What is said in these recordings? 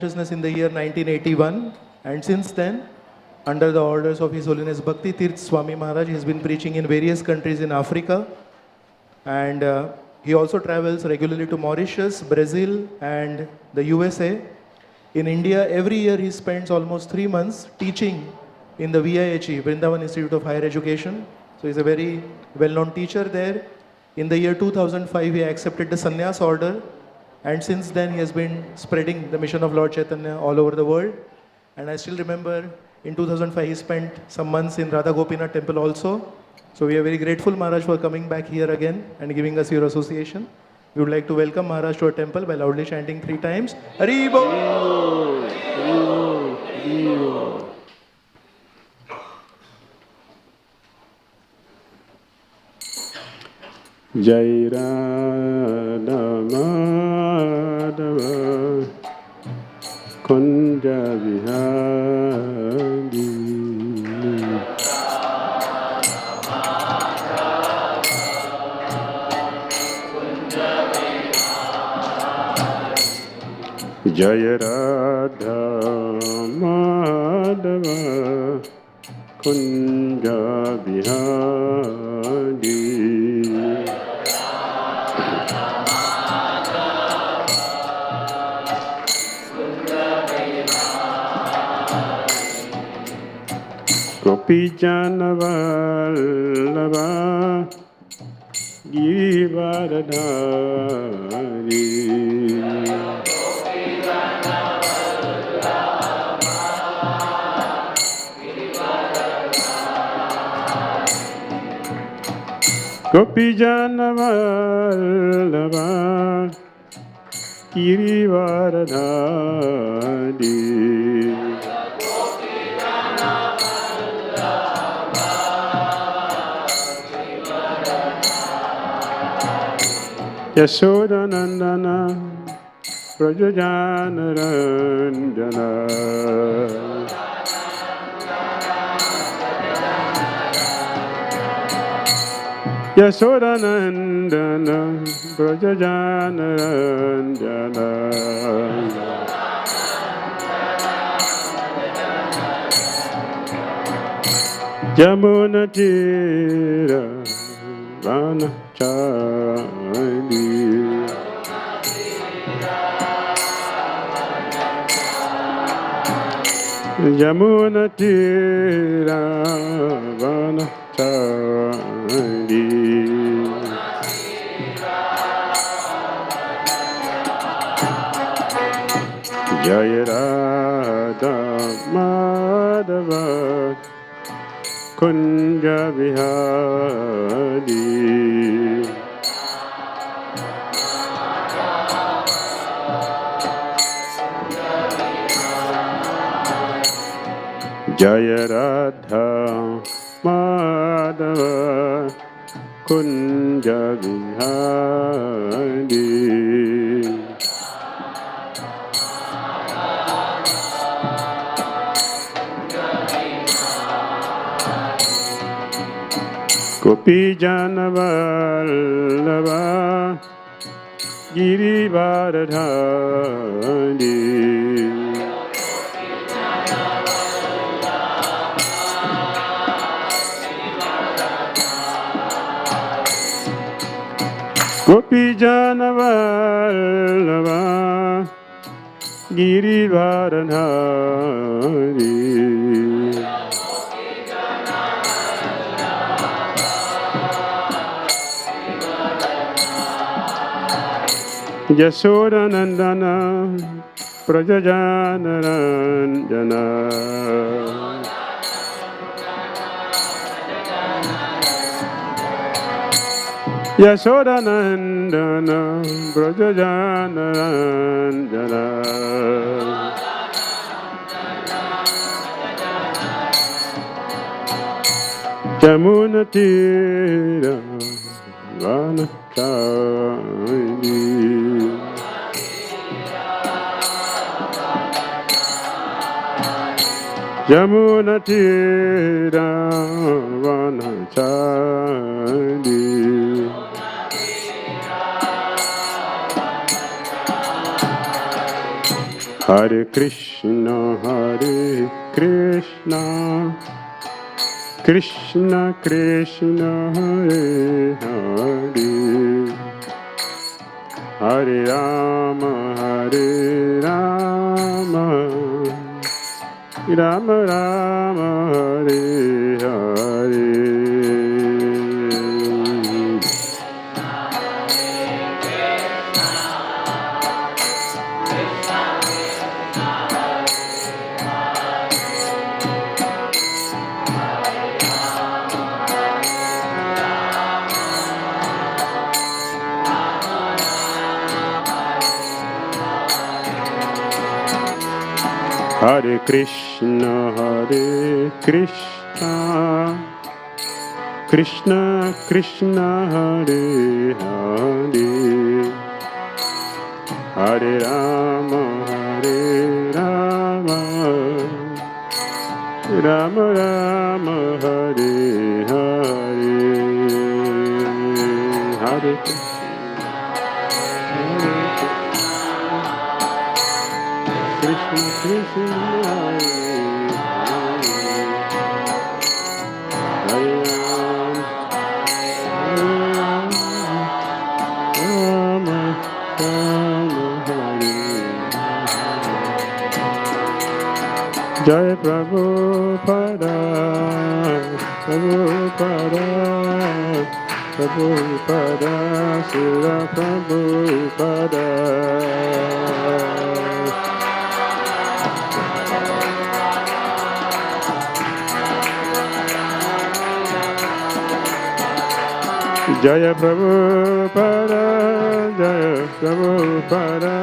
consciousness in the year 1981, and since then, under the orders of His Holiness Bhakti Dhir Swami Maharaj, he has been preaching in various countries in Africa, and he also travels regularly to Mauritius, Brazil, and the USA. In India, every year he spends almost 3 months teaching in the VIHE, Vrindavan Institute of Higher Education. So he's a very well-known teacher there. In the year 2005, he accepted the sannyas order, and since then he has been spreading the mission of Lord Chaitanya all over the world. And I still remember in 2005 he spent some months in Radha Gopinath temple also. So we are very grateful, Maharaj, for coming back here again and giving us your association. We would like to welcome Maharaj to our temple by loudly chanting 3 times, Hari Bol! Jai Radha Madhava Kunja Vihari Jai Radha Madhava Kunja Vihari Gopi Jana Vallabha Giridharadhari Gopi Jana Vallabha Giridharadhari Yashoda Nandana Prajajana Ranjana Yashoda Nandana Prajajana Ranjana Jamuna Tira Vana Chali Jamuna Tira Vana Chali Jaya Radha Madhava Kunja Vihari Jaya Radha Madhava Kunja Vihari Gopi Jana Vallabha Giridharadhari Gopi Jana Vallabha Giridharadhari Yashoda Nandana Prajajana Ranjana Yashoda Nandana Prajajana Ranjana Jamuna Tira Vana Chali Jamuna Tira Vana Chali Hare Krishna, Krishna Krishna, Hare Hare, Hare Rama, Rama Rama, Hare Hare. Hare Krishna, Krishna Krishna, Hare Hare, Hare Rama, Rama Rama, Hare Hare, Hare Krishna. Krishna Krishna, Hare Rama, Rama Hare. Jai Prabhupada, Prabhupada, Prabhupada, Srila Prabhupada. Jaya Prabhupada, Jaya Prabhupada,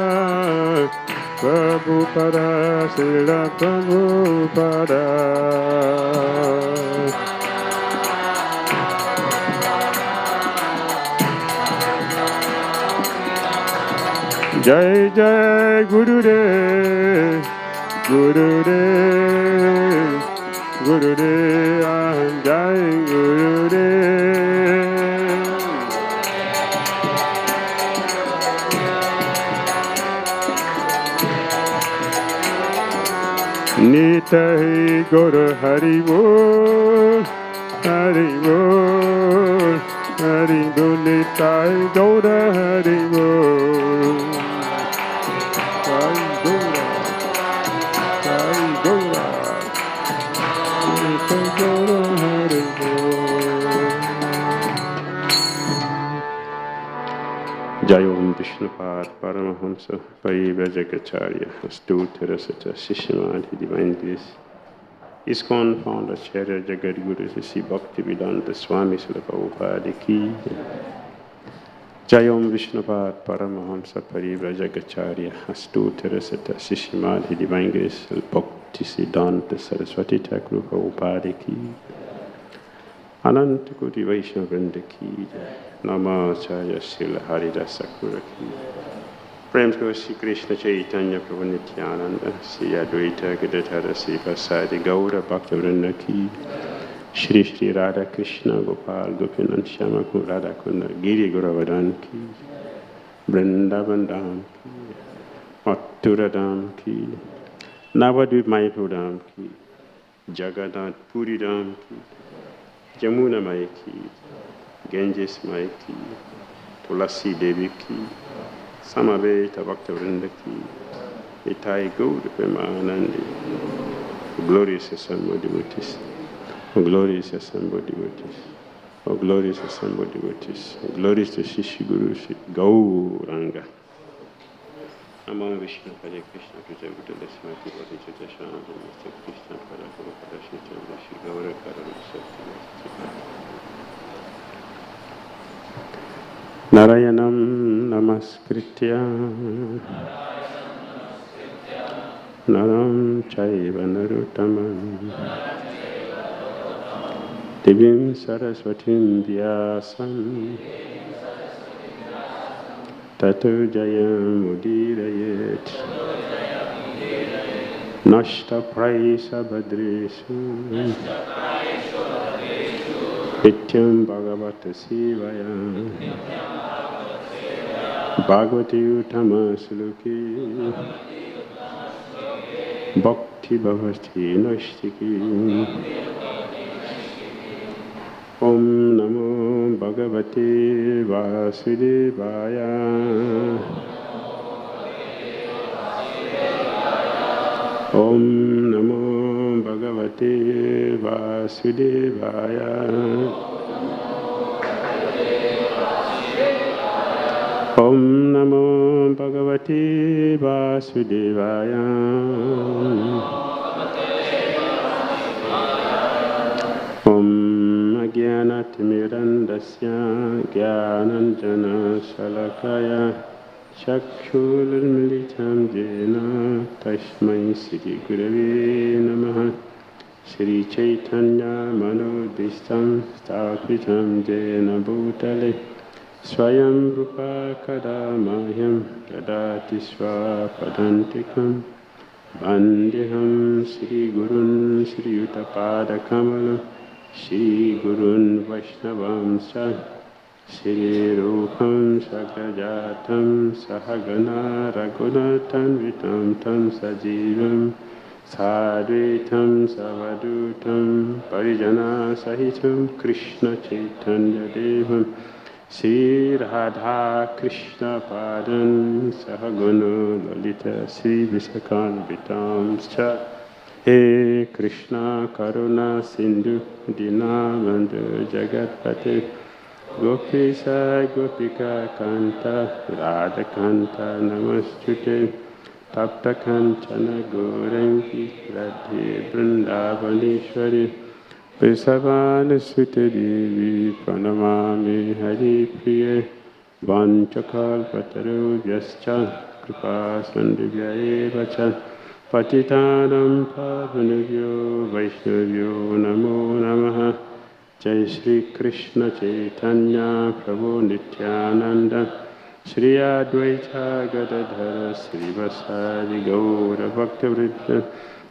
Prabhupada, Srila Prabhupada. Jai Jai Gurudev, Gurudev, Gurudev, Jai Gurudev. Nitai Guru Hari Bol, Hari Bol, Hari Bol, Nitai Guru Hari Bol. Hari Guru, Hari Guru, Nitai Guru Hari Bol. Jai Om Vishnupad Paramahamsa Parivrajagacharya Astutara Sacha Shishamad Divine Grace ISKCON Founder Charya Jagadguru Sri Bhakti Dhir Swami Prabhupada Ki Jai Om Vishnupad Paramahamsa Parivrajagacharya Astutara Sacha Shishamad Divine Grace Bhakti Siddhanta Saraswati Thakur Prabhupada Ki Ananta Koti Vaishnava Vrinda Ki Namacharya Srila Haridasa Thakur Ki Prem to Sri Krishna Chaitanya Prabhu Nityananda Sri Advaita Gadadhara Sri Vasadi Gaura Bhakta Vrinda Ki Shri Shri Radha Krishna Gopal Gopinath Shyama Kund Radha Kunda Giri Gauravadan Ki Vrindavan Dham Ki Mathura Dham Ki Navadvip Mayapur Dham Ki Jagannath Puri Dham Ki Jamuna Mai Ki Ganges Mai Ki Tulasi Devi Ki Samaveta Bhakta Vrinda Ki Itai Gaur Premanandi Glorious Assembled Devotees, O glorious assembled devotees, O glorious assembled devotees, O glorious to Shishi Guru Shri Gauranga. Namo Vishnu Hare Krishna Krishna Buddha Dasmati Vati Chita Shana Mr. Krishna Pada Guru Pada Shri Chandra Shri Gaura Karam Sakti Narayanam Namaskritya Naram Chaiva Naruttamam Divim Saraswatim Vyasam Tato Jayam Udirayet Nashta Praisa Badreshu Nityam Bhagavata Sivaya Bhagavati Uttama Suluki Bhakti Bhavati Naistiki. Om Namo Bhagavate Vasudevaya. Om Namo Bhagavate Vasudevaya. Om Namo Bhagavate Vasudevaya. Om Jnanatimirandasya Jnananjana Shalakaya Chakshurmilitam Jena Tasmai Sri Gurave Namaha. Sri Chaitanya Manodistam Sthapitam Jena Bhutale Swayam Rupa Kadamahyam Dadati Swapadantikam Vandeham Sri Gurun Sri Yuttapada Kamalam Sri Gurun Vaishnavam Sa Sri Rupam Sagrajatam Sahagana Raghunatan Vitam Tam Sajivam Sadvitam Savadutam Parijana Sahitam Krishna Chaitanya Devam Sri Radha Krishna Padan Sahagana Lalita Sri Visakan Vitam He Krishna Karuna Sindhu Dinamanda Jagatpate Gopisa Gopika Kanta Radha Kanta Namastute Tapta Kanchana Gorangi Radhe Vrindavaneshwari Vrisavana Sute Devi Pranamami Hari Priye Vanchakalpataru Vyascha Kripa Sandhya Vacha Patitanam Pavanavyo Vaishnavyo Namo Namaha. Jai Shri Krishna Chaitanya Prabhu Nityananda Shri Advaita Gadadhara Sri Vasadi Gaura Bhaktivinoda.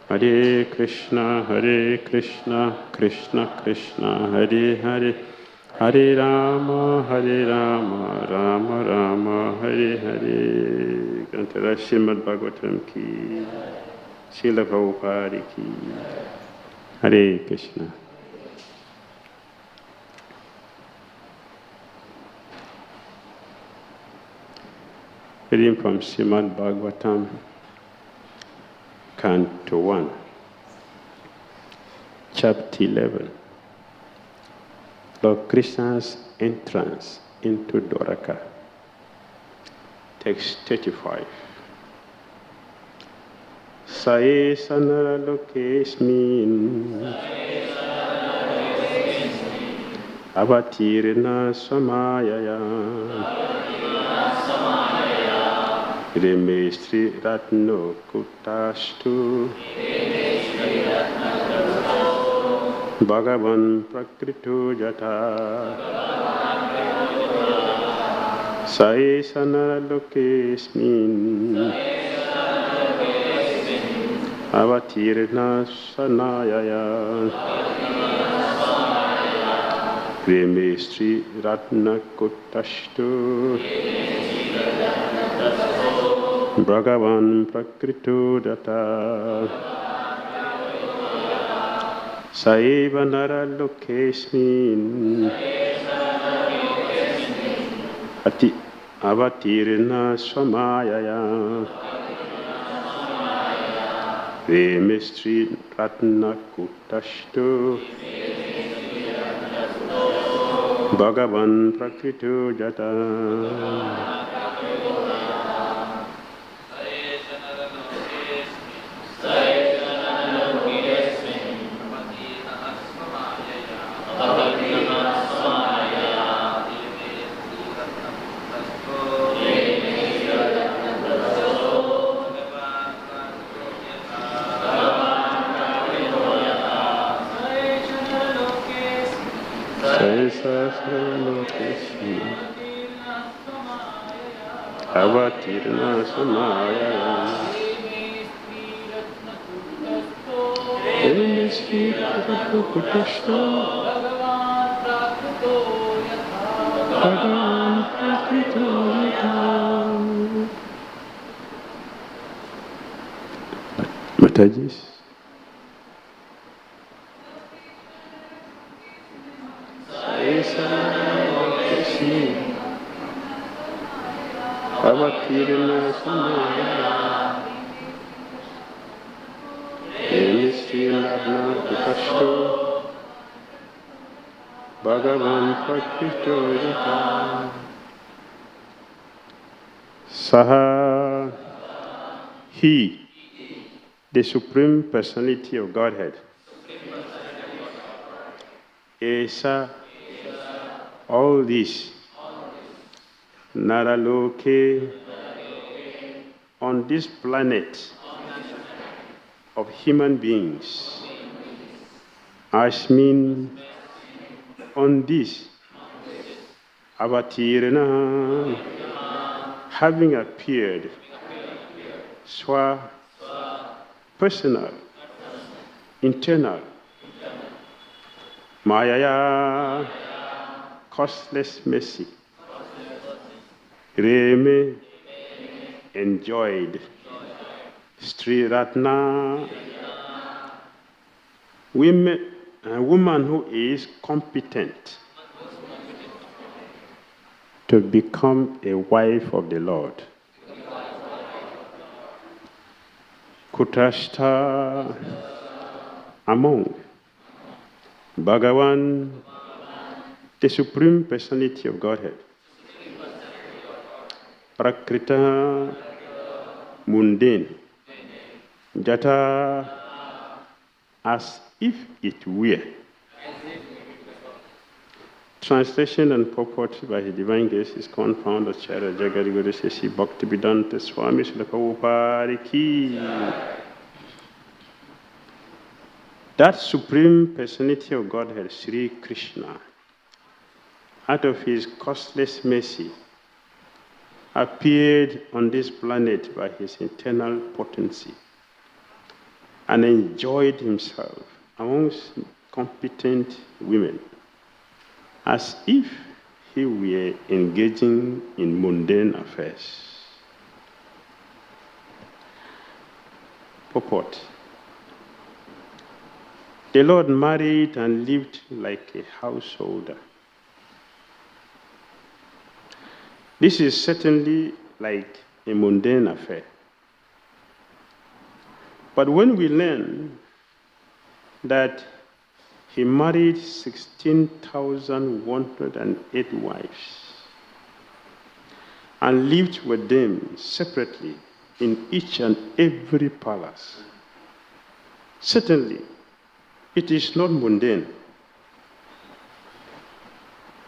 Hare Krishna Krishna Krishna Hare Hare Hare Rama Rama Rama Hare Hare. Gantara Srimad Bhagavatam ki, Srila Prabhupada ki. Hare Krishna. Reading from Srimad Bhagavatam, Canto 1, Chapter 11, Lord Krishna's entrance into Dwaraka. Text 35. Sae sanara lokesmin avatirna samayaya Remestri ratno kutastu Bhagavan prakrito jata Sae sanara lokesmin avatirna sanayaya Remestri ratna kutastu Bhagavan prakrito data Saiva nara lokesmin Ati avatirna swamayaya Remestri ratna kutastu Bhagavan prakrito jata Avatirna samaya Matajis. Saha, he, the Supreme Personality of Godhead, Esa, all this, Naraloke, on this planet of human beings, Ashmin, on this, Avatirana, having appeared, Swa, personal, internal, Mayaya, costless mercy, Reme, enjoyed, Sri Ratna, a woman who is competent to become a wife of the Lord. Kutrashta, among Bhagavan, the Supreme Personality of Godhead. Prakrita, mundane. Jata, as if it were. Translation and purport by His Divine Grace is confounded Acharya Jagadi Guru Sesi Bhakti Dhir Swami Chowpatty. That Supreme Personality of Godhead, Sri Krishna, out of His costless mercy, appeared on this planet by His internal potency and enjoyed Himself amongst competent women, as if He were engaging in mundane affairs. Purport. The Lord married and lived like a householder. This is certainly like a mundane affair. But when we learn that He married 16,108 wives and lived with them separately in each and every palace, certainly it is not mundane.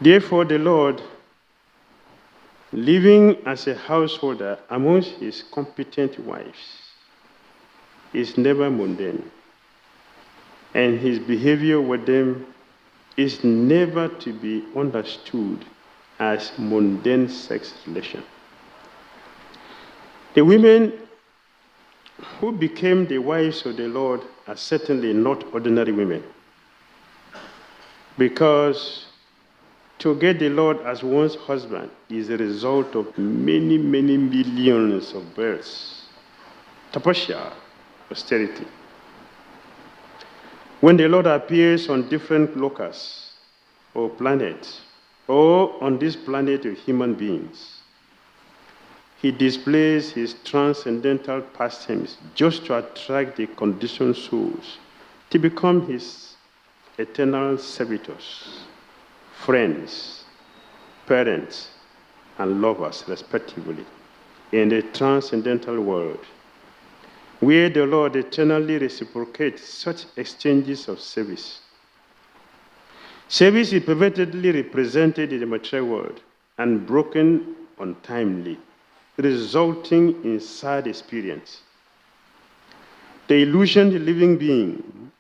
Therefore, the Lord, living as a householder amongst His competent wives, is never mundane. And His behavior with them is never to be understood as mundane sex relation. The women who became the wives of the Lord are certainly not ordinary women, because to get the Lord as one's husband is a result of many, many millions of births, tapasya, austerity. When the Lord appears on different locus or planets, or on this planet of human beings, He displays His transcendental pastimes just to attract the conditioned souls to become His eternal servitors, friends, parents, and lovers, respectively, in the transcendental world, where the Lord eternally reciprocates such exchanges of service. Service is pervertedly represented in the material world and broken untimely, resulting in sad experience. The illusioned living being,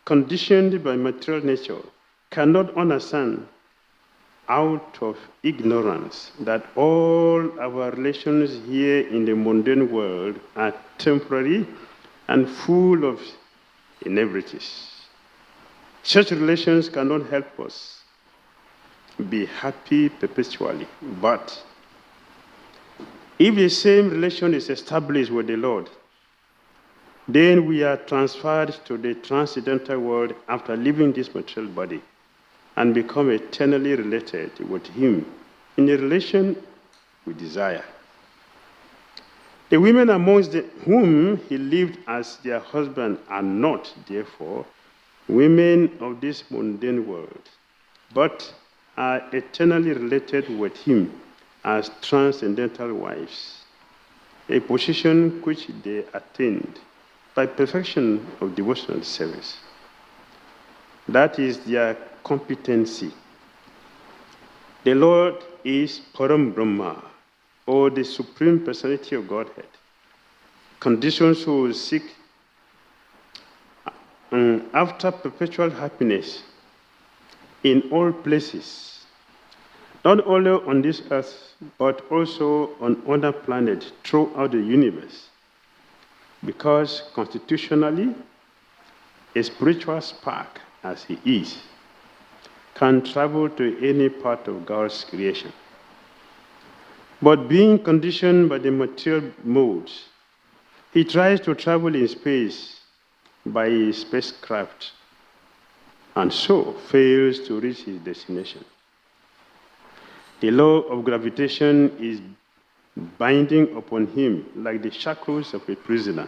conditioned by material nature, cannot understand out of ignorance that all our relations here in the mundane world are temporary and full of inevitables. Such relations cannot help us be happy perpetually, but if the same relation is established with the Lord, Then we are transferred to the transcendental world after leaving this material body and become eternally related with him in a relation we desire. The women amongst whom he lived as their husband are not, therefore, women of this mundane world, but are eternally related with him as transcendental wives, a position which they attained by perfection of devotional service. That is their competency. The Lord is Param Brahma, or the Supreme Personality of Godhead. Conditioned souls seek after perpetual happiness in all places, not only on this earth, but also on other planets throughout the universe, because constitutionally, a spiritual spark, as he is, can travel to any part of God's creation. But being conditioned by the material modes, he tries to travel in space by a spacecraft, and so fails to reach his destination. The law of gravitation is binding upon him like the shackles of a prisoner.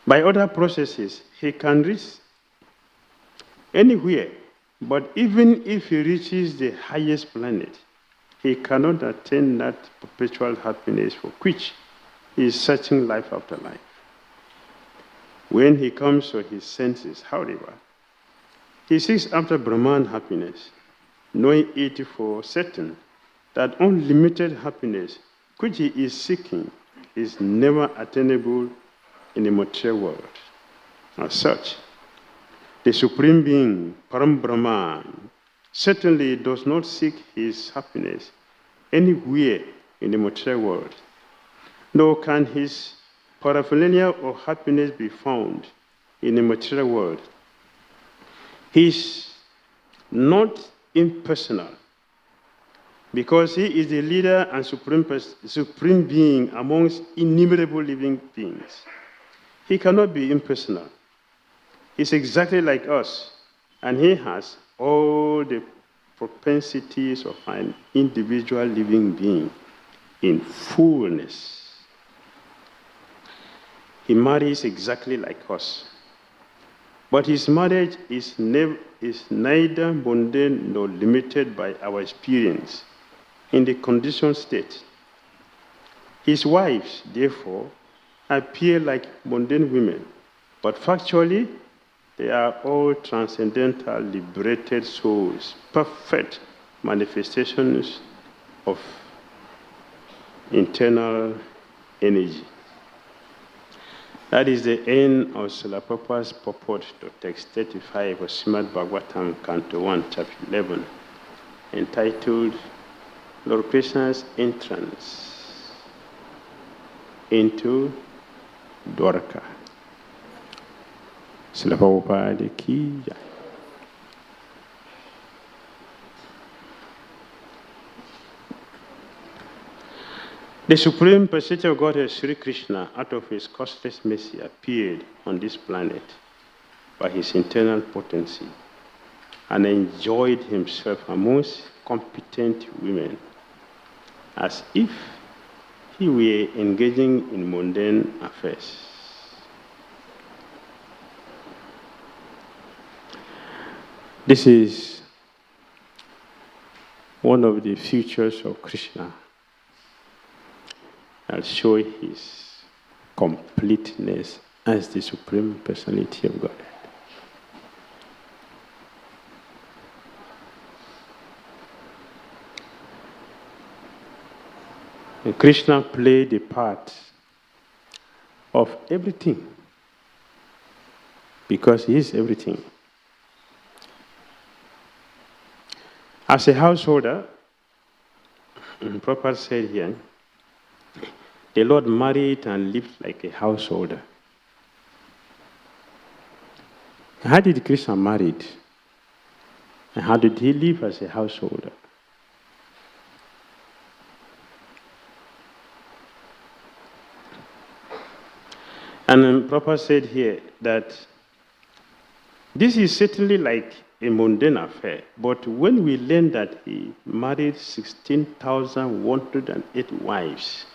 By other processes, he can reach anywhere, but even if he reaches the highest planet, he cannot attain that perpetual happiness for which he is searching life after life. When he comes to his senses, however, he seeks after Brahman happiness, knowing it for certain that unlimited happiness which he is seeking is never attainable in the material world. As such, the Supreme Being, Param Brahman, certainly does not seek his happiness anywhere in the material world, nor can his paraphernalia of happiness be found in the material world. He is not impersonal, because he is the leader and supreme being amongst innumerable living beings. He cannot be impersonal. He's exactly like us, and he has all the propensities of an individual living being in fullness. He marries exactly like us, but his marriage is neither mundane nor limited by our experience in the conditioned state. His wives, therefore, appear like mundane women, but factually, they are all transcendental, liberated souls, perfect manifestations of internal energy. That is the end of Srila Prabhupada's purport to text 35 of Srimad Bhagavatam, Canto 1, Chapter 11, entitled Lord Krishna's Entrance into Dwarka. Srila Prabhupada ki jai. The Supreme Personality of Godhead, Sri Krishna, out of his causeless mercy, appeared on this planet by his internal potency and enjoyed himself amongst competent women as if he were engaging in mundane affairs. This is one of the features of Krishna. I'll show his completeness as the Supreme Personality of Godhead. And Krishna played the part of everything because he is everything. As a householder, Prabhupada said here, the Lord married and lived like a householder. How did Krishna marry? And how did he live as a householder? And Prabhupada said here that this is certainly like a mundane affair, but when we learn that he married 16,108 wives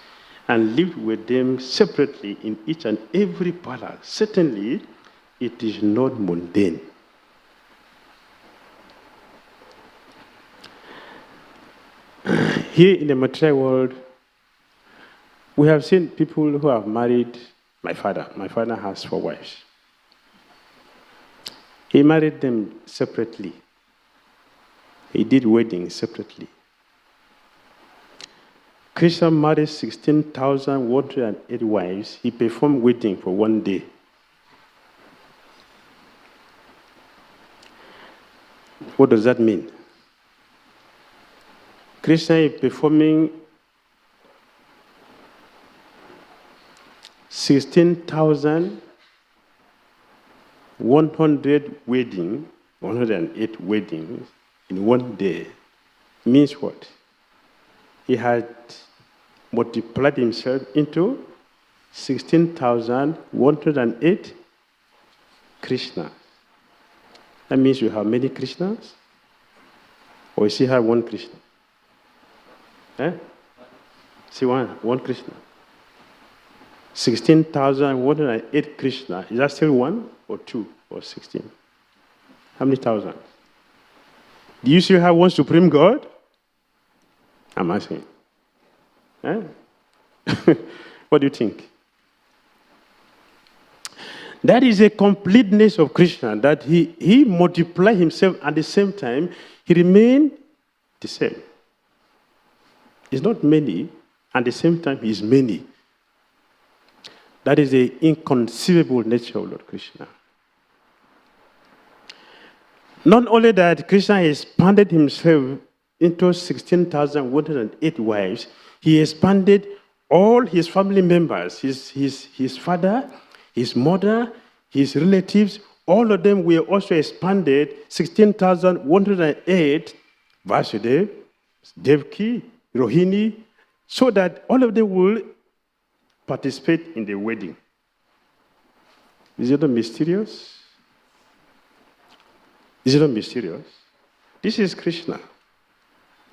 and lived with them separately in each and every palace, certainly it is not mundane. Here in the material world, we have seen people who have married my father. My father has 4 wives. He married them separately. He did weddings separately. Krishna married 16,108 wives. He performed wedding for 1 day. What does that mean? Krishna is performing 16,108 weddings in 1 day. Means what? He had multiplied himself into 16,108 Krishnas. That means you have many Krishnas? Or you still have one Krishna? See one Krishna. 16,108 Krishna. Is that still 1 or 2 or 16? How many thousand? Do you still have one supreme God? I'm asking. What do you think? That is a completeness of Krishna, that he multiplied himself at the same time, he remained the same. It's not many, at the same time, he is many. That is the inconceivable nature of Lord Krishna. Not only that, Krishna expanded himself into 16,108 wives, he expanded all his family members, his father, his mother, his relatives, all of them were also expanded, 16,108, Vasudev, Devaki, Rohini, so that all of them will participate in the wedding. Is it not mysterious? Is it not mysterious? This is Krishna.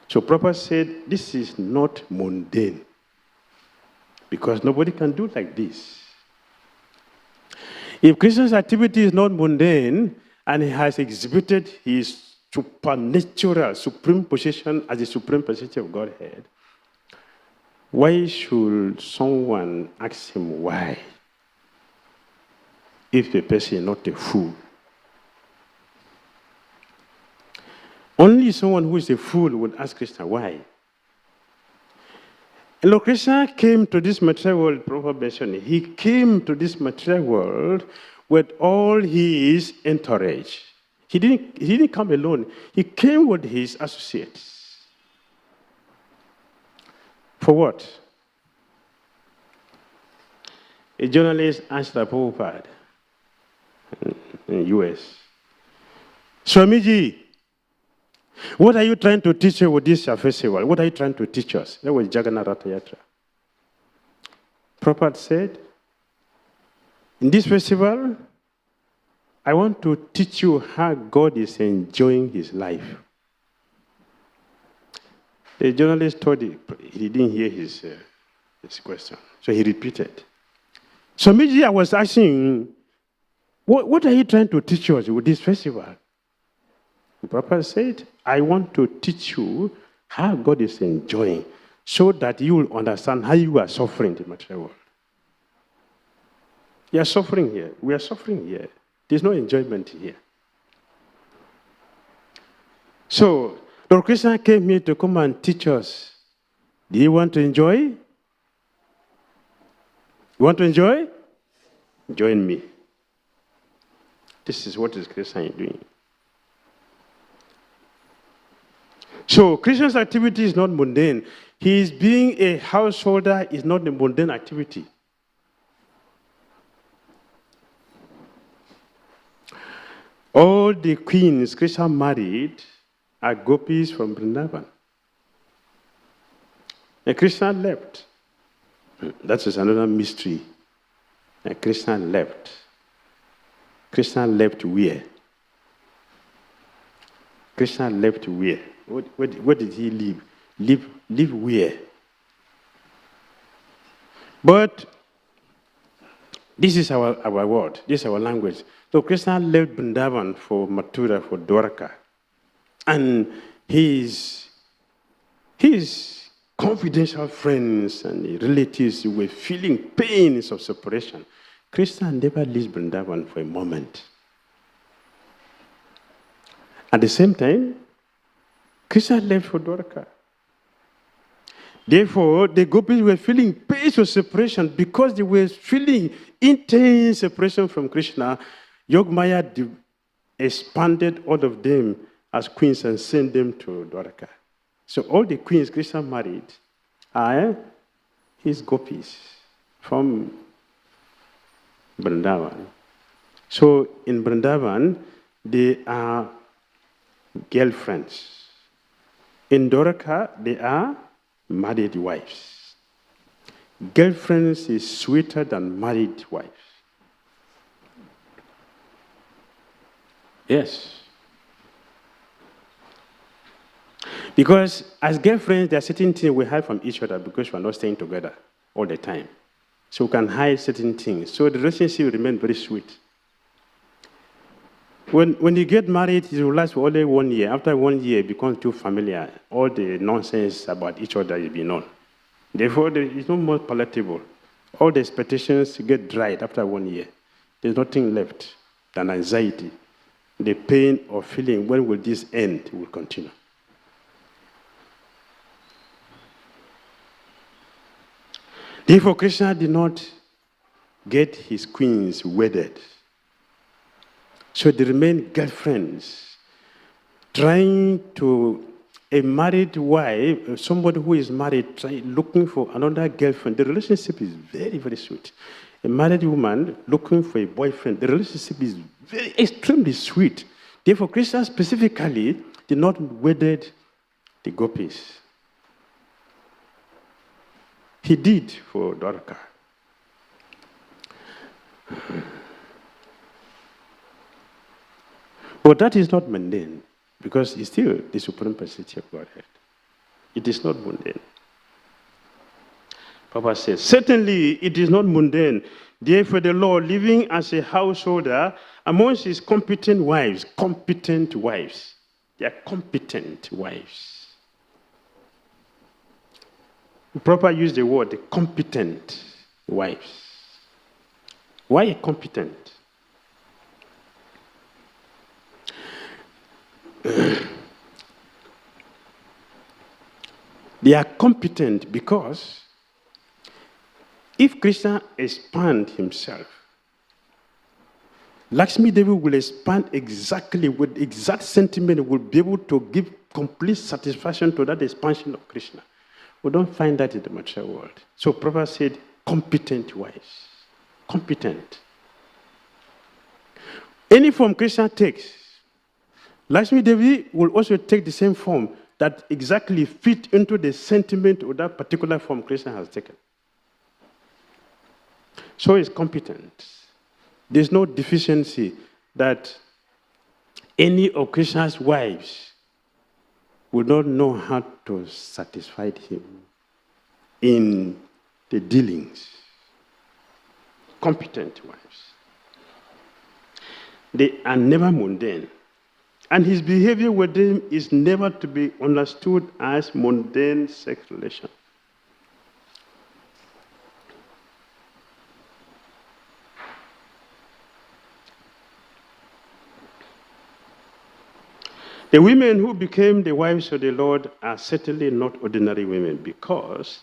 So Prabhupada said, this is not mundane, because nobody can do like this. If Krishna's activity is not mundane, and he has exhibited his supernatural, supreme position as the supreme personality of Godhead, why should someone ask him why, if the person is not a fool? Only someone who is a fool would ask Krishna why. And Lord Krishna came to this material world, Prabhupada mentioned, he came to this material world with all his entourage. He didn't come alone. He came with his associates. For what? A journalist asked Prabhupada in the US, Swamiji, what are you trying to teach us with this festival? What are you trying to teach us? That was Jagannath Ratha Yatra. Prabhupada said, in this festival, I want to teach you how God is enjoying his life. The journalist told him, he didn't hear his question, so he repeated. So immediately I was asking, what are you trying to teach us with this festival? The Prabhupada said, I want to teach you how God is enjoying, so that you will understand how you are suffering in the material world. You are suffering here. We are suffering here. There's no enjoyment here. So, Lord Krishna came here to come and teach us. Do you want to enjoy? You want to enjoy? Join me. This is what is Krishna doing. So, Krishna's activity is not mundane. His being a householder is not a mundane activity. All the queens Krishna married are gopis from Vrindavan. And Krishna left. That is another mystery And Krishna left. Krishna left where? Krishna left where? What did he leave? Leave where? But this is our word. This is our language. So Krishna left Vrindavan for Mathura, for Dwarka. And his confidential friends and relatives were feeling pains of separation. Krishna never leaves Vrindavan for a moment. At the same time, Krishna left for Dwarka. Therefore, the gopis were feeling pains of separation because they were feeling intense separation from Krishna. Yogamaya expanded all of them as queens and sent them to Dwarka. So all the queens Krishna married are his gopis from Vrindavan. So in Vrindavan, they are girlfriends. In Dwarka, they are married wives. Girlfriends is sweeter than married wives. Yes. Because as girlfriends, there are certain things we hide from each other because we are not staying together all the time. So we can hide certain things. So the relationship will remain very sweet. When you get married, it will last for only 1 year. After 1 year, it becomes too familiar. All the nonsense about each other will be known. Therefore, it's no more palatable. All the expectations get dried after 1 year. There's nothing left than anxiety. The pain of feeling, when will this end, will continue. Therefore, Krishna did not get his queens wedded. So they remained girlfriends, trying to, a married wife, somebody who is married, looking for another girlfriend. The relationship is very, very sweet. A married woman looking for a boyfriend, the relationship is very, extremely sweet. Therefore, Krishna specifically did not wedded the gopis. He did for Dwarka. But that is not mundane, because it's still the supreme personality of Godhead. It is not mundane. Papa says, certainly it is not mundane. Therefore, the Lord, living as a householder amongst his competent wives, they are competent wives. Proper use the word, the competent wives. Why competent? They are competent because if Krishna expands himself, Lakshmi Devi will expand exactly with exact sentiment, will be able to give complete satisfaction to that expansion of Krishna. We don't find that in the material world. So Prabhupada said, competent wives. Competent. Any form Krishna takes, Lakshmi Devi will also take the same form that exactly fit into the sentiment of that particular form Krishna has taken. So it's competent. There's no deficiency that any of Krishna's wives would not know how to satisfy him in the dealings. Competent wives. They are never mundane. And his behavior with them is never to be understood as mundane sex relation. The women who became the wives of the Lord are certainly not ordinary women, because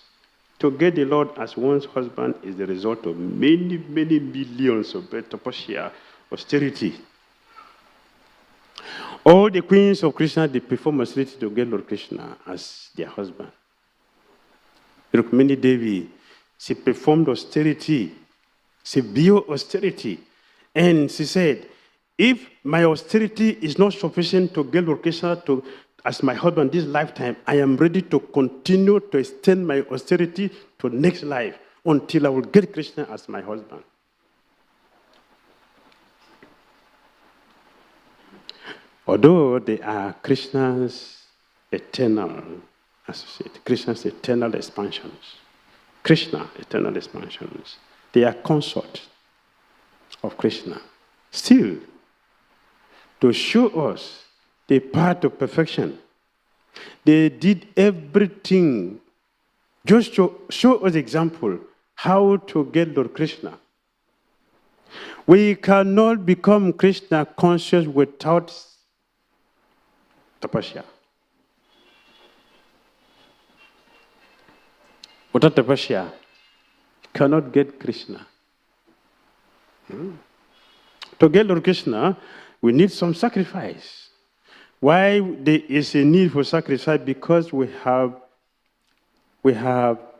to get the Lord as one's husband is the result of many, many millions of tapasya, austerity. All the queens of Krishna, they perform austerity to get Lord Krishna as their husband. Rukmini Devi, she performed austerity, severe austerity, and she said, if my austerity is not sufficient to get Lord Krishna as my husband this lifetime, I am ready to continue to extend my austerity to next life until I will get Krishna as my husband. Although they are Krishna's eternal associate, Krishna's eternal expansions, Krishna eternal expansions, they are consorts of Krishna. Still, to show us the path of perfection, they did everything just to show us example how to get Lord Krishna. We cannot become Krishna conscious without tapasya. Without tapasya, cannot get Krishna. To get Lord Krishna, we need some sacrifice. Why there is a need for sacrifice? Because we have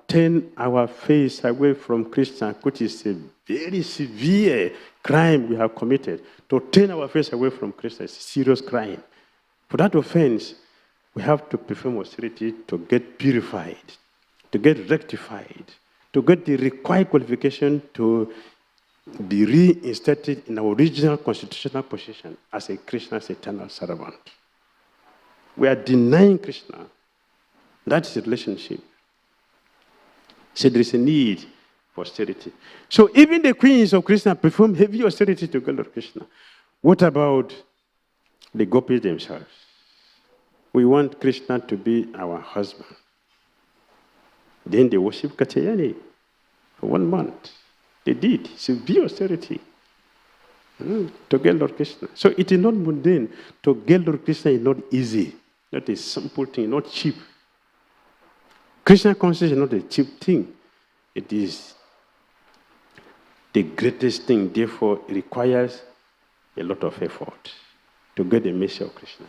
turned our face away from Krishna, which is a very severe crime we have committed. To turn our face away from Krishna is a serious crime. For that offense, we have to perform austerity to get purified, to get rectified, to get the required qualification to be reinstated in our original constitutional position as a Krishna's eternal servant. We are denying Krishna. That's the relationship. So there is a need for austerity. So even the queens of Krishna perform heavy austerity to God Lord Krishna. What about the gopis themselves? We want Krishna to be our husband. Then they worship Katyayani for 1 month. They did severe austerity to get Lord Krishna. So it is not mundane. To get Lord Krishna is not easy. Not a simple thing, not cheap. Krishna consciousness is not a cheap thing. It is the greatest thing. Therefore, it requires a lot of effort to get the message of Krishna.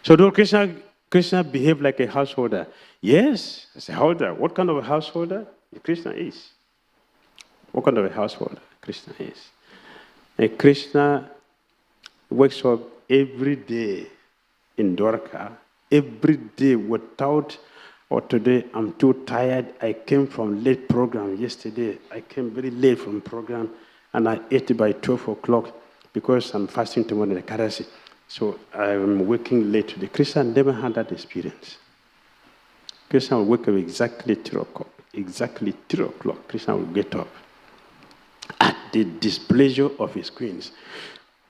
So, though Krishna behaved like a householder, yes, as a householder. What kind of a householder Krishna is? What kind of a householder Krishna is? And Krishna wakes up every day in Dwarka, every day without, or today I'm too tired, I came from late program yesterday, I came very late from program, and I ate by 12 o'clock because I'm fasting tomorrow in the Karasi. So I'm waking late today. Krishna never had that experience. Krishna will wake up exactly 3 o'clock. Exactly 3 o'clock, Krishna will get up at the displeasure of his queens.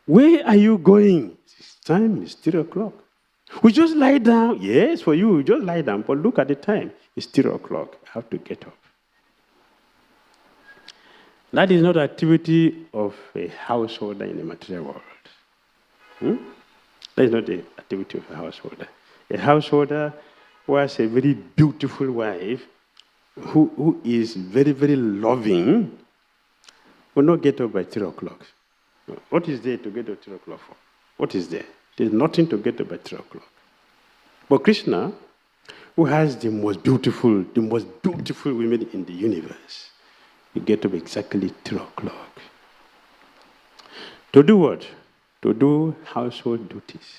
Where are you going? Time is 3 o'clock. We just lie down. Yes, for you, we just lie down. But look at the time. It's 3 o'clock. I have to get up. That is not activity of a householder in the material world. That is not the activity of a householder. A householder who has a very beautiful wife, who is very, very loving, will not get up by 3 o'clock. What is there to get up 3 o'clock for? What is there? There's nothing to get up by 3 o'clock. But Krishna, who has the most beautiful women in the universe, you get up exactly 3 o'clock. To do what? To do household duties.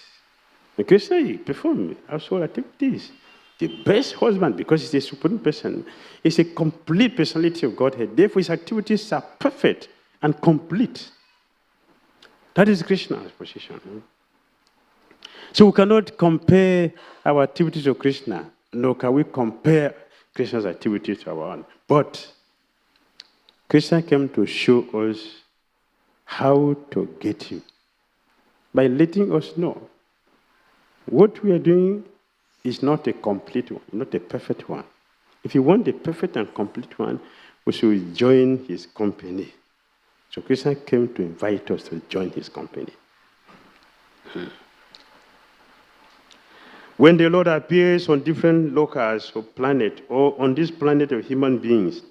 And Krishna, he performs household activities. The best husband, because he's a supreme person, is a complete personality of Godhead. Therefore, his activities are perfect and complete. That is Krishna's position. So we cannot compare our activities to Krishna, nor can we compare Krishna's activities to our own. But Krishna came to show us how to get him by letting us know what we are doing is not a complete one, not a perfect one. If you want the perfect and complete one, we should join his company. So Krishna came to invite us to join his company. When the Lord appears on different locales of planet or on this planet of human beings,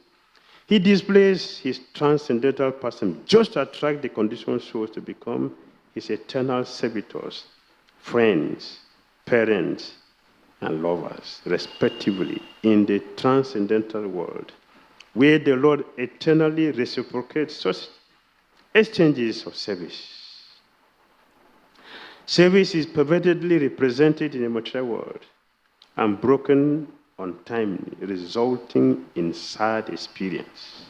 he displays his transcendental person just to attract the conditioned souls to become his eternal servitors, friends, parents, and lovers, respectively, in the transcendental world, where the Lord eternally reciprocates such exchanges of service. Service is pervertedly represented in the material world and broken untimely, resulting in sad experience.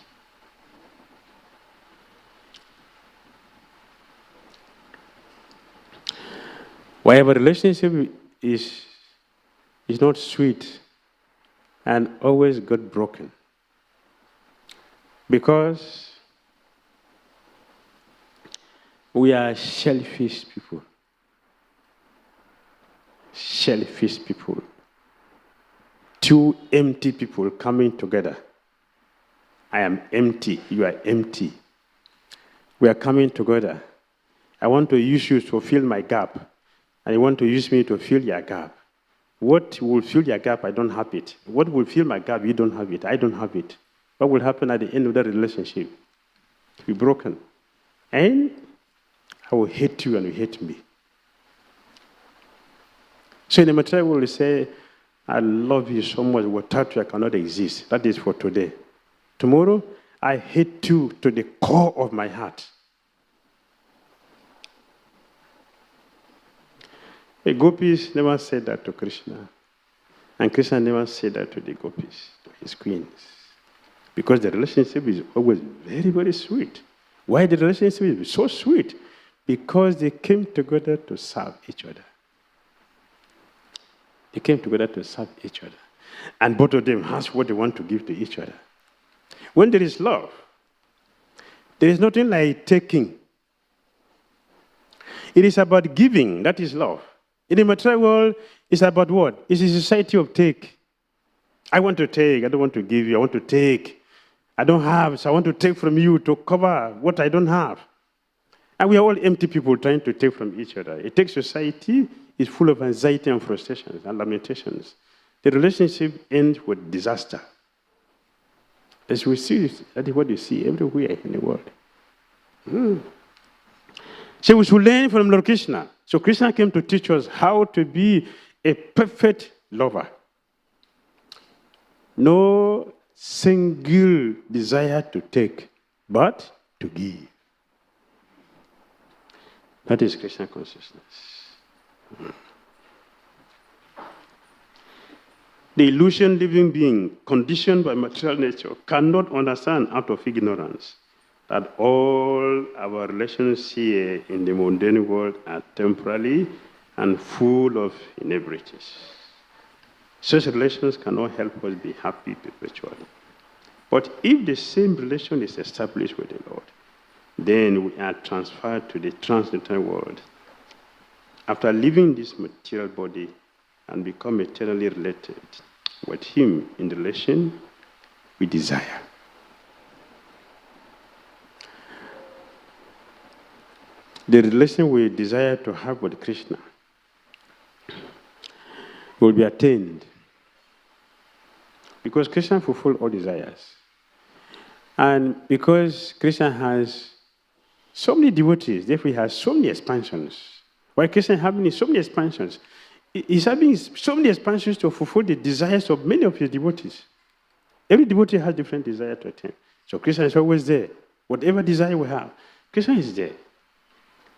Whatever relationship is not sweet and always got broken. Because we are selfish people. Selfish people. Two empty people coming together. I am empty, you are empty. We are coming together. I want to use you to fill my gap, and you want to use me to fill your gap. What will fill your gap? I don't have it. What will fill my gap? You don't have it. I don't have it. What will happen at the end of that relationship? To be broken. And I will hate you and you hate me. So in the material world, we say, I love you so much, without you I cannot exist. That is for today. Tomorrow, I hate you to the core of my heart. The gopis never said that to Krishna. And Krishna never said that to the gopis, to his queens. Because the relationship is always very, very sweet. Why the relationship is so sweet? Because they came together to serve each other. They came together to serve each other. And both of them ask what they want to give to each other. When there is love, there is nothing like taking. It is about giving, that is love. In the material world, it's about what? It's a society of take. I want to take, I don't want to give you, I want to take. I don't have, so I want to take from you to cover what I don't have. And we are all empty people trying to take from each other. A take society is full of anxiety and frustrations and lamentations. The relationship ends with disaster. As we see, that is what you see everywhere in the world. So we should learn from Lord Krishna. So Krishna came to teach us how to be a perfect lover. No single desire to take, but to give. That is Krishna consciousness. The illusion living being, conditioned by material nature, cannot understand out of ignorance that all our relations here in the mundane world are temporary and full of inebrities. Such relations cannot help us be happy perpetually. But if the same relation is established with the Lord, then we are transferred to the transcendental world. After leaving this material body and become eternally related with Him in the relation we desire. The relation we desire to have with Krishna will be attained because Krishna fulfills all desires. And because Krishna has so many devotees, therefore he has so many expansions. Why Krishna having so many expansions? He's having so many expansions to fulfill the desires of many of his devotees. Every devotee has different desire to attain. So Krishna is always there. Whatever desire we have, Krishna is there.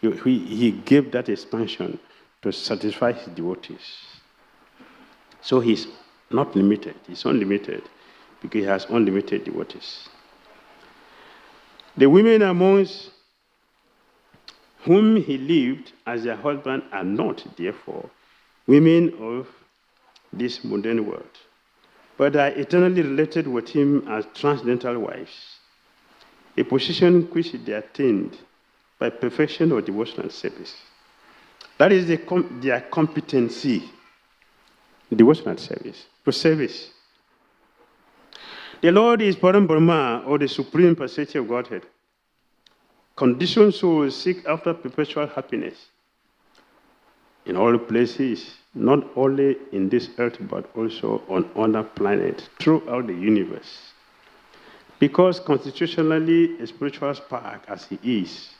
He gave that expansion to satisfy his devotees. So he's not limited. He's unlimited because he has unlimited devotees. The women amongst whom he lived as their husband are not, therefore, women of this mundane world, but are eternally related with him as transcendental wives, a position which they attained by perfection or devotional service. That is their competency, devotional service, for service. The Lord is Param Brahma, or the supreme personality of Godhead. Conditioned souls seek after perpetual happiness in all places, not only in this earth, but also on other planets throughout the universe. Because constitutionally, a spiritual spark, as he is,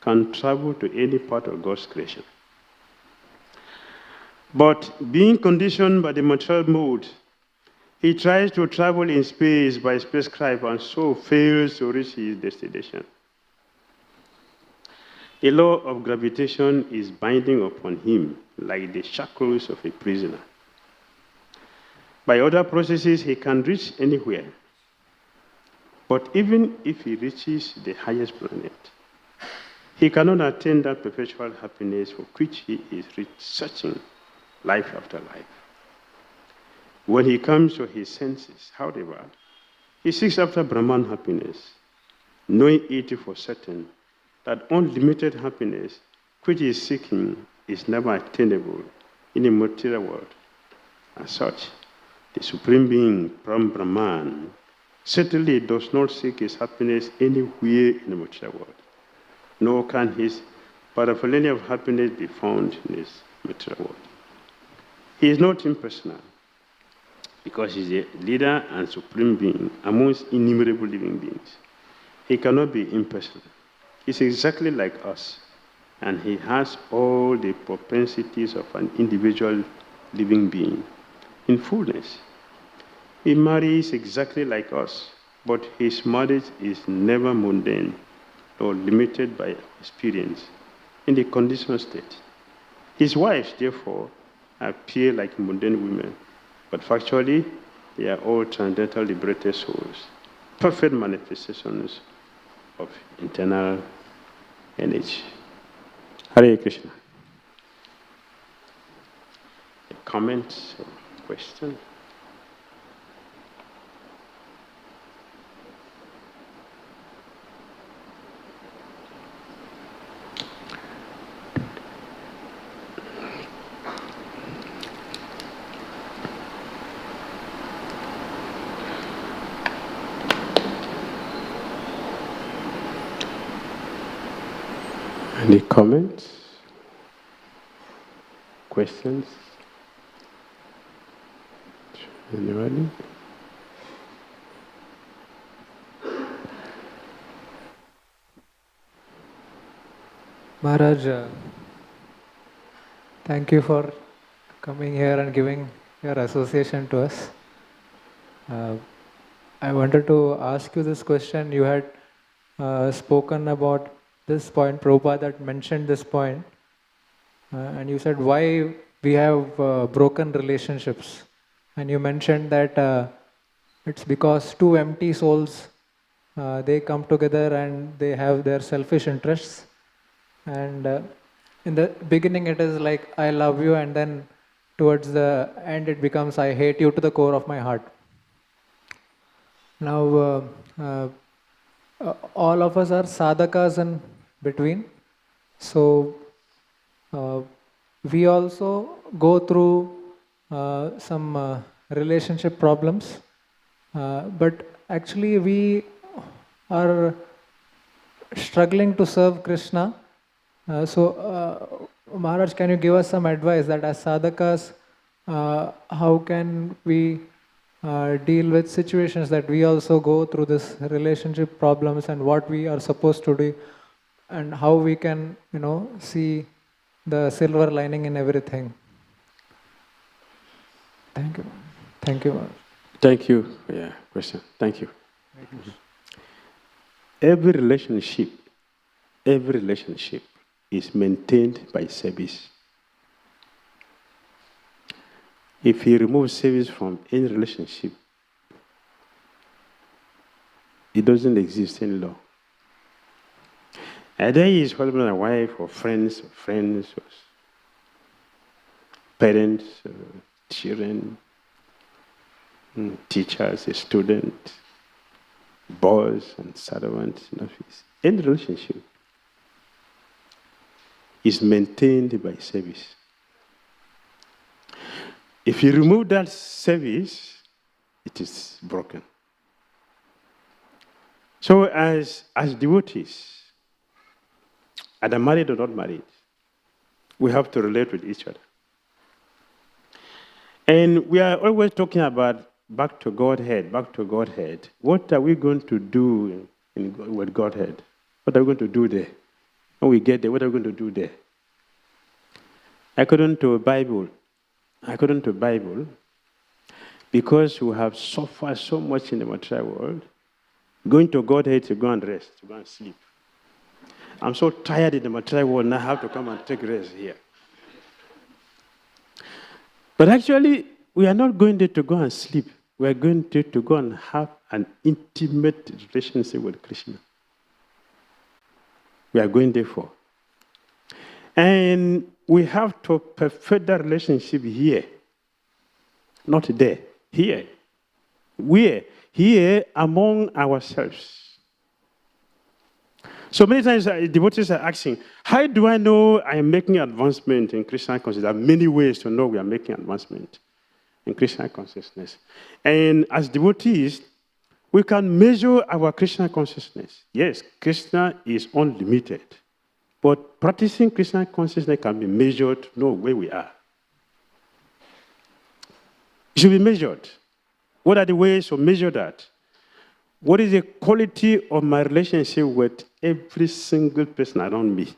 can travel to any part of God's creation. But being conditioned by the material mode, he tries to travel in space by spacecraft and so fails to reach his destination. The law of gravitation is binding upon him like the shackles of a prisoner. By other processes, he can reach anywhere. But even if he reaches the highest planet, he cannot attain that perpetual happiness for which he is researching life after life. When he comes to his senses, however, he seeks after Brahman happiness, knowing it for certain that unlimited happiness which he is seeking is never attainable in the material world. As such, the Supreme Being from Brahman certainly does not seek his happiness anywhere in the material world, nor can his paraphernalia of happiness be found in this material world. He is not impersonal, because he is a leader and Supreme Being amongst innumerable living beings. He cannot be impersonal. He is exactly like us, and he has all the propensities of an individual living being in fullness. He marries exactly like us, but his marriage is never mundane or limited by experience in the conditional state. His wives, therefore, appear like mundane women, but factually, they are all transcendental liberated souls, perfect manifestations of internal energy. Hare Krishna. A comment or question? Any comments? Questions? Anybody? Maharaj, thank you for coming here and giving your association to us. I wanted to ask you this question. You had spoken about this point, Prabhupada had mentioned this point, and you said why we have broken relationships. And you mentioned that it's because two empty souls, they come together and they have their selfish interests. And in the beginning it is like, I love you, and then towards the end it becomes, I hate you to the core of my heart. Now, all of us are sadhakas in between. So, we also go through some relationship problems. But actually we are struggling to serve Krishna. Maharaj, can you give us some advice that as sadhakas, how can we deal with situations that we also go through this relationship problems, and what we are supposed to do, and how we can, see the silver lining in everything. Thank you. Thank you, Maharaj. Thank you for your question. Thank you. Every relationship is maintained by service. If you remove service from any relationship, it doesn't exist any law. Either he is husband and wife, or friends, or parents, children, teachers, a student, boss and servant in office. Any relationship is maintained by service. If you remove that service, it is broken. So as devotees, either married or not married, we have to relate with each other. And we are always talking about back to Godhead. What are we going to do with Godhead? What are we going to do there? When we get there, what are we going to do there? According to Bible, because we have suffered so much in the material world, going to Godhead to go and rest, to go and sleep. I'm so tired in the material world, and I have to come and take rest here. But actually, we are not going there to go and sleep. We are going there to go and have an intimate relationship with Krishna. we are going there for. And we have to perfect that relationship here, not there, here. We're here among ourselves. So many times devotees are asking, how do I know I am making advancement in Krishna consciousness? There are many ways to know we are making advancement in Krishna consciousness. And as devotees, we can measure our Krishna consciousness. Yes, Krishna is unlimited. But practicing Krishna consciousness can be measured to know where we are. It should be measured. What are the ways to measure that? What is the quality of my relationship with every single person around me?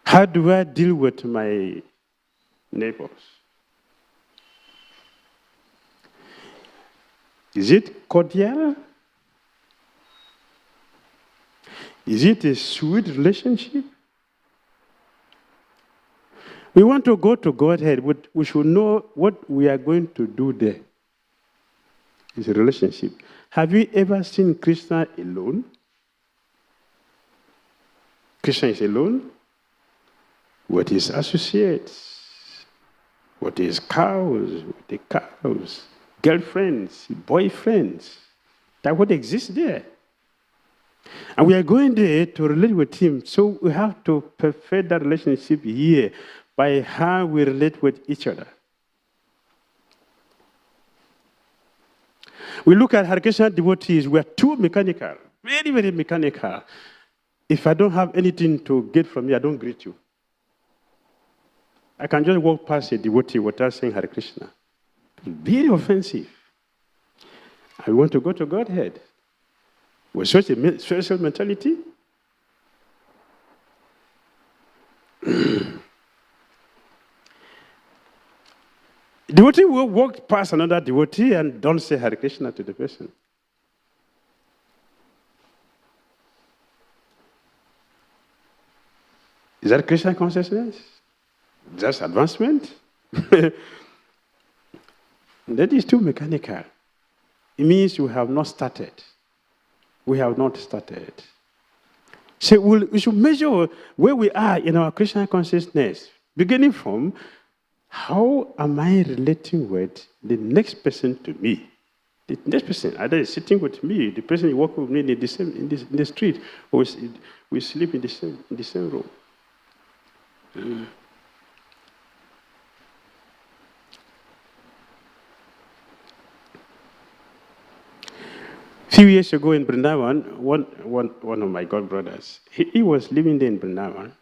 How do I deal with my neighbors? Is it cordial? Is it a sweet relationship? We want to go to Godhead, but we should know what we are going to do there. It's a relationship. Have you ever seen Krishna alone? Krishna is alone with his associates, with his cows, with the cows, girlfriends, boyfriends. That's what exists there. And we are going there to relate with him. So we have to perfect that relationship here by how we relate with each other. We look at Hare Krishna devotees, we are too mechanical, very, very mechanical. If I don't have anything to get from you, I don't greet you. I can just walk past a devotee without saying Hare Krishna. Very offensive. I want to go to Godhead. With such a special mentality, devotee will walk past another devotee and don't say Hare Krishna to the person. Is that Krishna consciousness? Just advancement? That is too mechanical. It means you have not started. We have not started. So we should measure where we are in our Krishna consciousness, beginning from how am I relating with the next person to me? The next person, either is sitting with me, the person who walks with me in the street, or we sleep in the same room. A few years ago in Vrindavan, one of my god brothers, he was living there in Vrindavan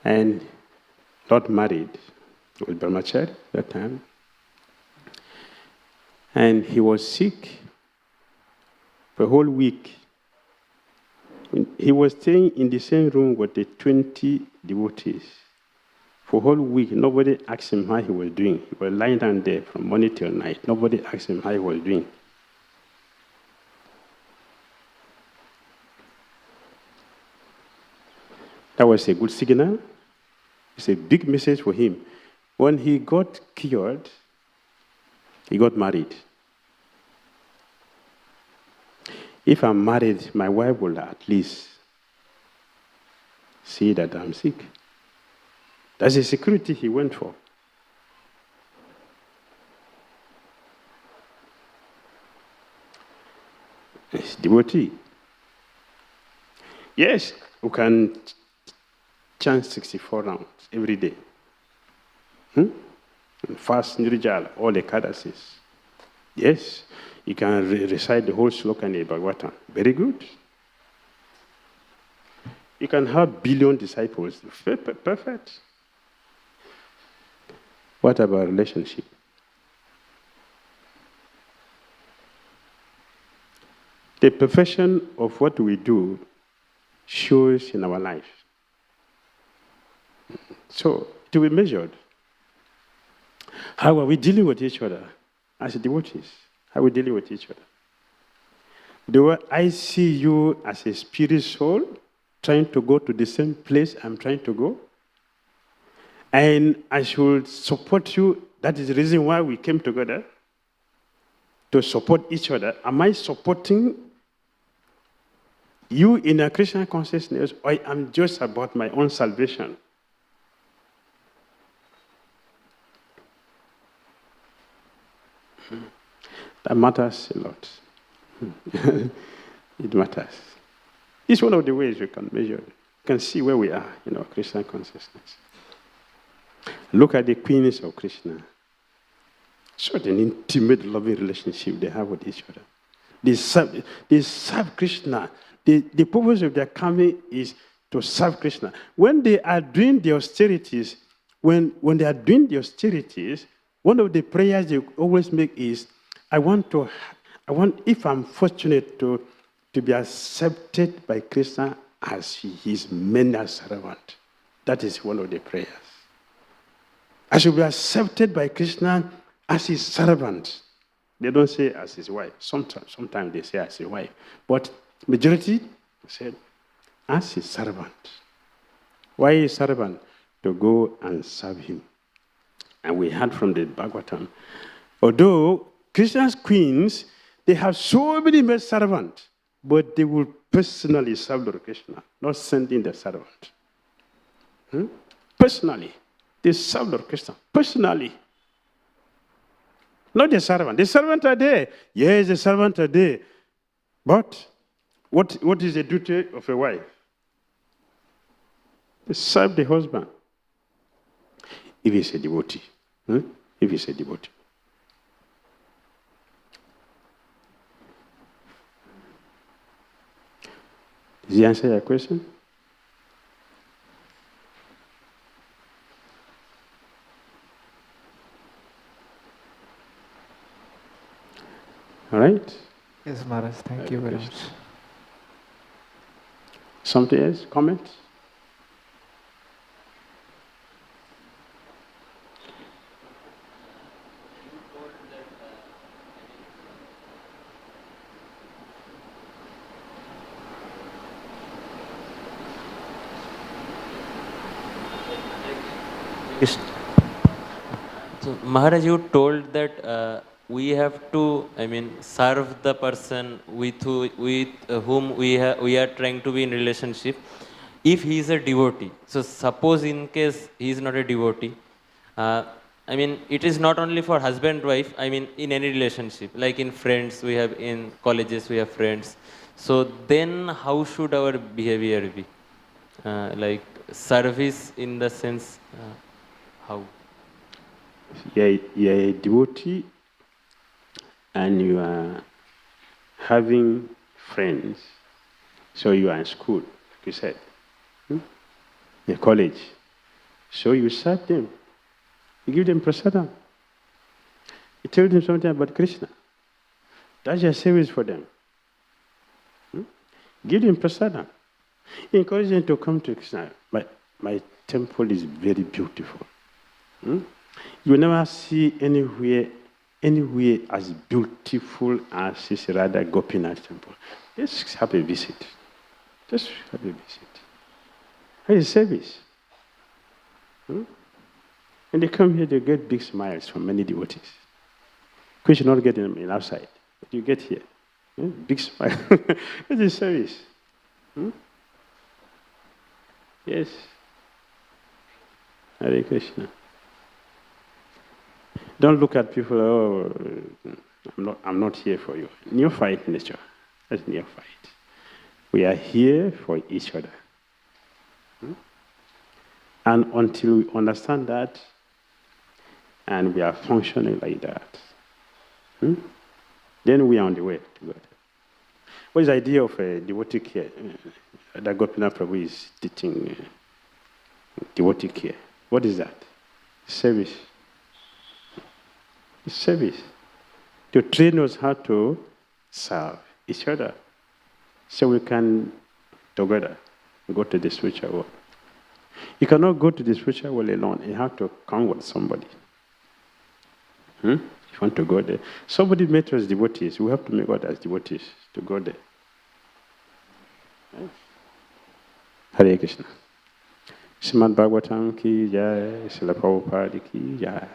and not married, he was brahmachari at that time. And he was sick for a whole week. He was staying in the same room with the 20 devotees. For a whole week, nobody asked him how he was doing. He was lying down there from morning till night. Nobody asked him how he was doing. That was a good signal. It's a big message for him. When he got cured, he got married. If I'm married, my wife will at least see that I'm sick. That's the security he went for. It's devotee. Yes, we can chant 64 rounds every day. Fast, nirjala, all the kadasis. Yes, you can recite the whole sloka in the Bhagavatam. Very good. You can have billion disciples. Perfect. What about relationship? The perfection of what we do shows in our life. So, to be measured. How are we dealing with each other as devotees? How are we dealing with each other? Do I see you as a spirit soul trying to go to the same place I'm trying to go? And I should support you. That is the reason why we came together, to support each other, am I supporting you in a Krishna consciousness, or I am just about my own salvation? That matters a lot. It matters. It's one of the ways we can measure it. You can see where we are in our Krishna consciousness. Look at the queens of Krishna. Such an intimate, loving relationship they have with each other. They serve Krishna. The purpose of their coming is to serve Krishna. When they are doing the austerities, when they are doing the austerities, one of the prayers they always make is, I want, if I'm fortunate to be accepted by Krishna as his main servant. That is one of the prayers. I should be accepted by Krishna as his servant. They don't say as his wife. Sometimes they say as his wife. But majority said as his servant. Why his servant? To go and serve him. And we heard from the Bhagavatam, although Krishna's queens, they have so many male servants, but they will personally serve Lord Krishna, not sending the servant. Personally, they serve Lord Krishna, personally. Not the servant. The servant are there. Yes, the servant are there. But what is the duty of a wife? To serve the husband. If he's a devotee. If he's a devotee. Does he answer your question? All right? Yes, Maharaj. Thank you very much. Something else? Comments? So, Maharaj, you told that we have to, serve the person with whom we are trying to be in relationship, if he is a devotee. So, suppose in case he is not a devotee, it is not only for husband-wife, in any relationship, like in friends, we have in colleges, we have friends. So, then how should our behavior be? Like service in the sense, how? You're a devotee and you are having friends. So you are in school, like you said, in college. So you serve them. You give them prasadam. You tell them something about Krishna. That's your service for them. Give them prasadam. Encourage them to come to Krishna. My temple is very beautiful. You will never see anywhere as beautiful as this Radha Gopinath temple. Just have a visit. Just have a visit. It's a service. And they come here, they get big smiles from many devotees. Which you not get in outside. But you get here. Big smile. It's a service. Yes. Hare Krishna. Don't look at people, I'm not here for you. Neophyte nature. That's neophyte. We are here for each other. And until we understand that, and we are functioning like that, then we are on the way to God. What is the idea of a devotee care? That Gopinath Prabhu is teaching devotee care. What is that? Service. It's service. To train us how to serve each other so we can together go to the spiritual world. You cannot go to the spiritual world alone. You have to come with somebody. If you want to go there. Somebody made us devotees. We have to make others devotees to go there. Right? Hare Krishna. Srimad Bhagavatam ki jai, Srila Prabhupada ki jai.